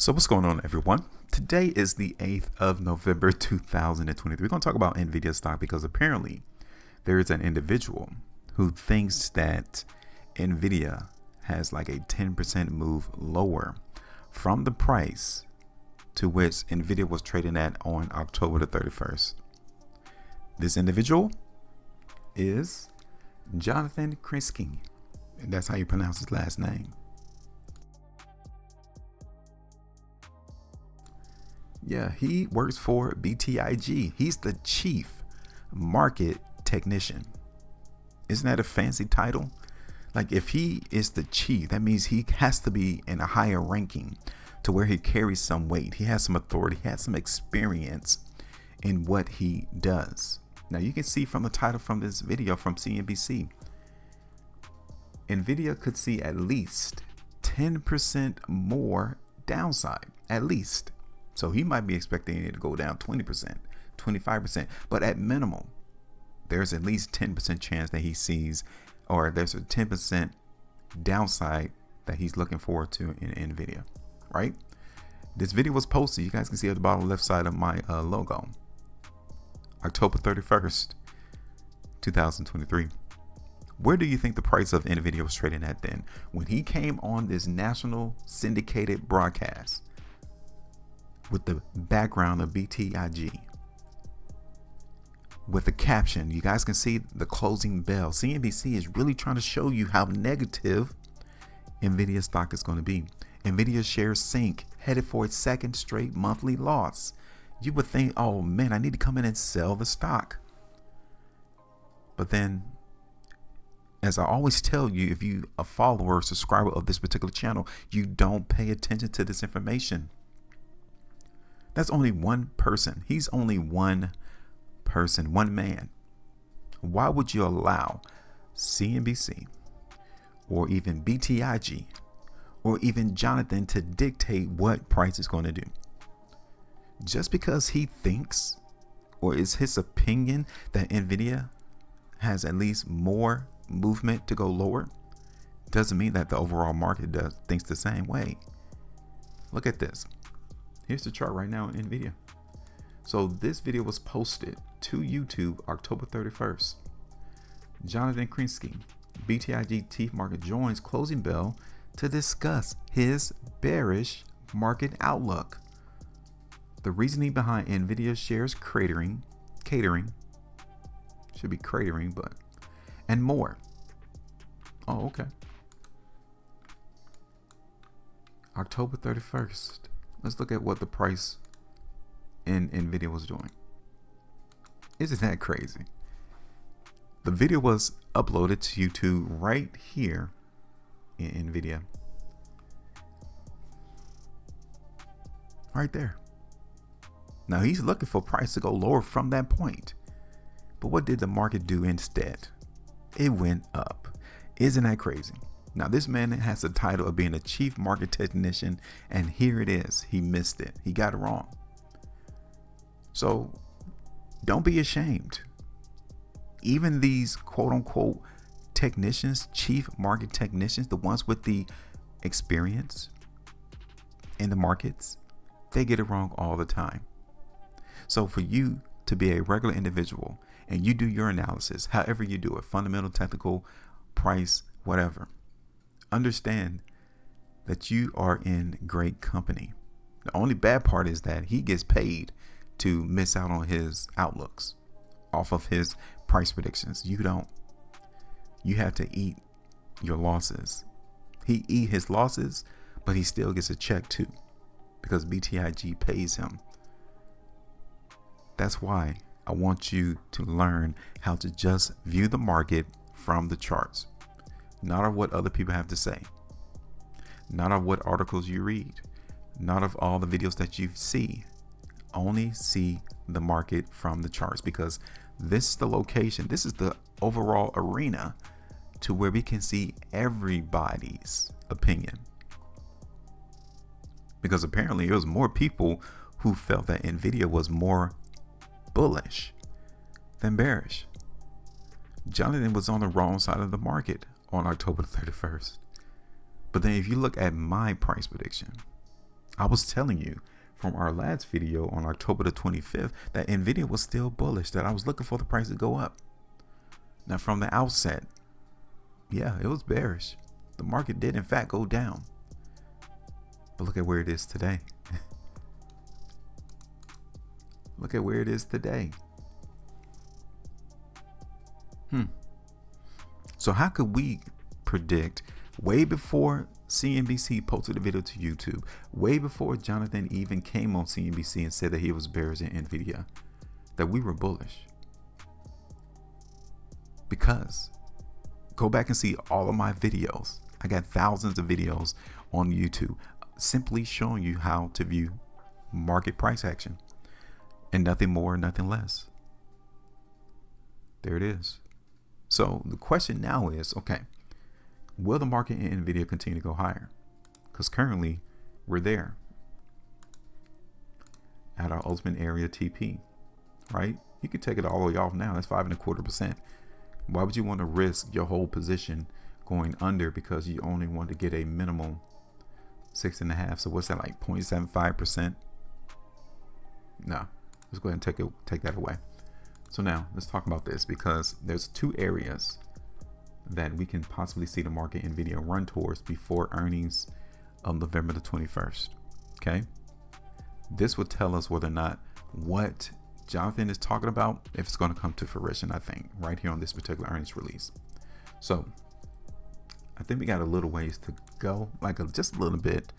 So what's going on, everyone? Today is the 8th of November 2023. We're going to talk about Nvidia stock because apparently there is an individual who thinks that Nvidia has like a 10% move lower from the price to which Nvidia was trading at on October the 31st. This individual is Jonathan Krinsky, and that's how you pronounce his last name. Yeah, he works for BTIG. He's the chief market technician. Isn't that a fancy title? Like, if he is the chief, that means he has to be in a higher ranking to where he carries some weight. He has some authority. He has some experience in what he does. Now, you can see from the title from this video from CNBC, Nvidia could see at least 10% more downside, at least. So he might be expecting it to go down 20%, 25%, but at minimum, there's at least 10% chance that he sees, or there's a 10% downside that he's looking forward to in Nvidia, right? This video was posted. You guys can see at the bottom left side of my logo, October 31st, 2023. Where do you think the price of Nvidia was trading at then? When he came on this national syndicated broadcast with the background of BTIG, with the caption, you guys can see the closing bell. CNBC is really trying to show you how negative Nvidia stock is going to be. Nvidia shares sink, headed for its second straight monthly loss. You would think, oh man, I need to come in and sell the stock. But then, as I always tell you, if you a follower or subscriber of this particular channel, you don't pay attention to this information. That's only one person. He's only one person, one man. Why would you allow CNBC or even BTIG or even Jonathan to dictate what price is going to do? Just because he thinks, or is his opinion, that Nvidia has at least more movement to go lower, doesn't mean that the overall market thinks the same way. Look at this. Here's the chart right now in Nvidia. So this video was posted to YouTube October 31st. Jonathan Krinsky, BTIG Chief Market, joins closing bell to discuss his bearish market outlook. The reasoning behind Nvidia shares catering, should be cratering, but, and more. Oh, okay. October 31st. Let's look at what the price in Nvidia was doing. Isn't that crazy? The video was uploaded to YouTube right here in Nvidia. Right there. Now he's looking for price to go lower from that point. But what did the market do instead? It went up. Isn't that crazy? Now, this man has the title of being a chief market technician, and here it is. He missed it. He got it wrong. So don't be ashamed. Even these quote unquote technicians, chief market technicians, the ones with the experience in the markets, they get it wrong all the time. So for you to be a regular individual and you do your analysis, however you do it, fundamental, technical, price, whatever, understand that you are in great company. The only bad part is that he gets paid to miss out on his outlooks off of his price predictions. You don't. You have to eat your losses. He eat his losses, but he still gets a check too, because BTIG pays him. That's why I want you to learn how to just view the market from the charts. Not of what other people have to say, not of what articles you read, not of all the videos that you see. Only see the market from the charts, because this is the location, this is the overall arena to where we can see everybody's opinion. Because apparently it was more people who felt that Nvidia was more bullish than bearish. Jonathan was on the wrong side of the market on October 31st. But then if you look at my price prediction, I was telling you from our last video on October the 25th that Nvidia was still bullish, that I was looking for the price to go up. Now from the outset, yeah, it was bearish. The market did in fact go down. But look at where it is today. Look at where it is today. So how could we predict way before CNBC posted a video to YouTube, way before Jonathan even came on CNBC and said that he was bearish in Nvidia, that we were bullish? Because go back and see all of my videos. I got thousands of videos on YouTube simply showing you how to view market price action, and nothing more, nothing less. There it is. So the question now is, okay, will the market in Nvidia continue to go higher? Because currently we're there at our ultimate area TP, right? You could take it all the way off now. That's 5.25%. Why would you want to risk your whole position going under because you only want to get a minimum 6.5? So what's that, like 0.75%? No, let's go ahead and take that away. So now let's talk about this, because there's two areas that we can possibly see the market Nvidia run towards before earnings of November the 21st. Okay, this would tell us whether or not what Jonathan is talking about, if it's going to come to fruition, I think, right here on this particular earnings release. So I think we got a little ways to go, like just a little bit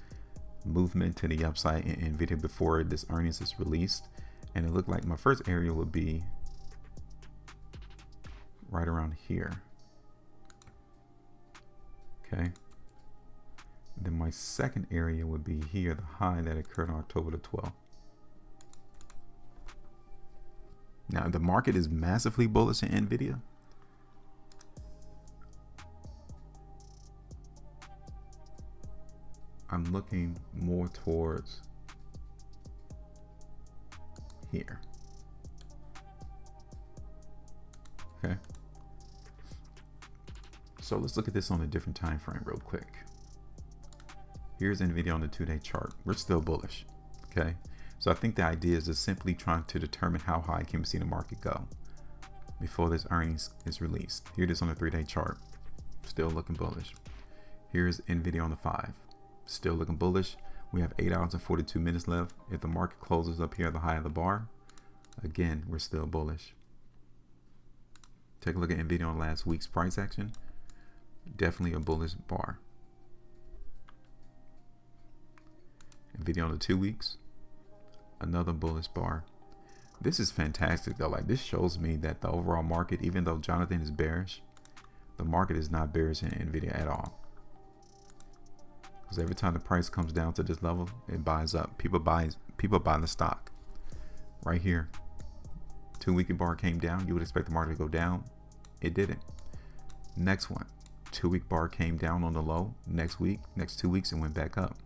movement to the upside in Nvidia before this earnings is released. And it looked like my first area would be right around here. Okay. Then my second area would be here, the high that occurred on October the 12th. Now the market is massively bullish in Nvidia. I'm looking more towards here. Okay. So let's look at this on a different time frame real quick. Here's Nvidia on the 2-day chart. We're still bullish. Okay. So I think the idea is just simply trying to determine how high can we see the market go before this earnings is released. Here it is on the 3-day chart. Still looking bullish. Here's Nvidia on the 5. Still looking bullish. We have 8 hours and 42 minutes left. If the market closes up here at the high of the bar, again, we're still bullish. Take a look at Nvidia on last week's price action. Definitely a bullish bar. Nvidia on the 2 weeks, another bullish bar. This is fantastic though. Like, this shows me that the overall market, even though Jonathan is bearish, the market is not bearish in Nvidia at all. Because every time the price comes down to this level, it buys up. People buy the stock. Right here, 2-week bar came down. You would expect the market to go down. It didn't. Next one, 2-week bar came down on the low. Next 2 weeks, it went back up.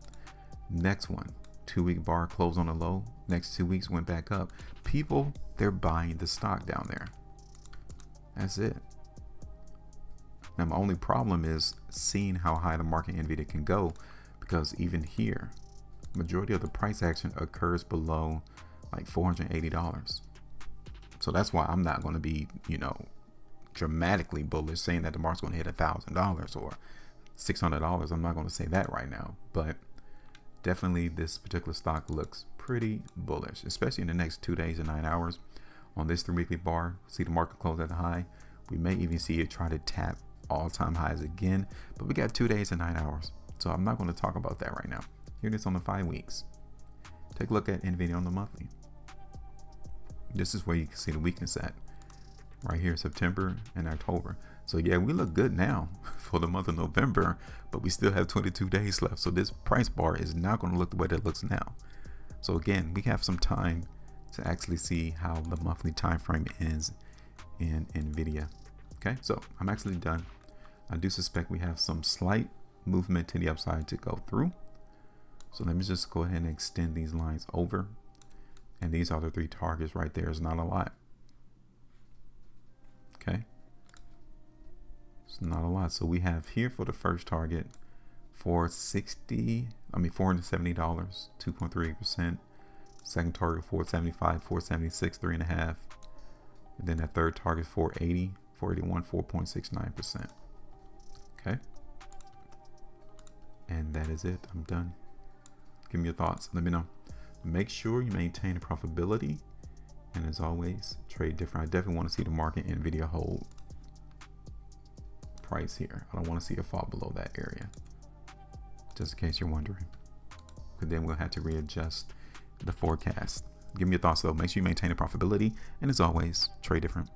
Next one, 2-week bar closed on the low. Next 2 weeks went back up. People, they're buying the stock down there. That's it. Now my only problem is seeing how high the market Nvidia can go, because even here, majority of the price action occurs below like $480. So that's why I'm not going to be, dramatically bullish saying that the market's going to hit $1,000 or $600. I'm not going to say that right now, but definitely this particular stock looks pretty bullish, especially in the next 2 days and 9 hours. On this 3-weekly bar, see the market close at the high. We may even see it try to tap all-time highs again, but we got 2 days and 9 hours, so I'm not going to talk about that right now. Here it is on the 5 weeks. Take a look at Nvidia on the monthly. This is where you can see the weakness at. Right here, September and October. So yeah, we look good now for the month of November, but we still have 22 days left. So this price bar is not going to look the way that it looks now. So again, we have some time to actually see how the monthly time frame ends in Nvidia. Okay, so I'm actually done. I do suspect we have some slight movement to the upside to go through. So let me just go ahead and extend these lines over. And these are the 3 targets right there. It's not a lot. Okay. It's not a lot. So we have here for the first target 460. $470, 2.3%. Second target 475, 476, 3.5%. And then that third target 480, 481, 4.69%. Okay. And that is it. I'm done. Give me your thoughts. Let me know. Make sure you maintain a profitability. And as always, trade different. I definitely want to see the market Nvidia hold price here. I don't want to see it fall below that area. Just in case you're wondering. But then we'll have to readjust the forecast. Give me your thoughts though. Make sure you maintain a profitability. And as always, trade different.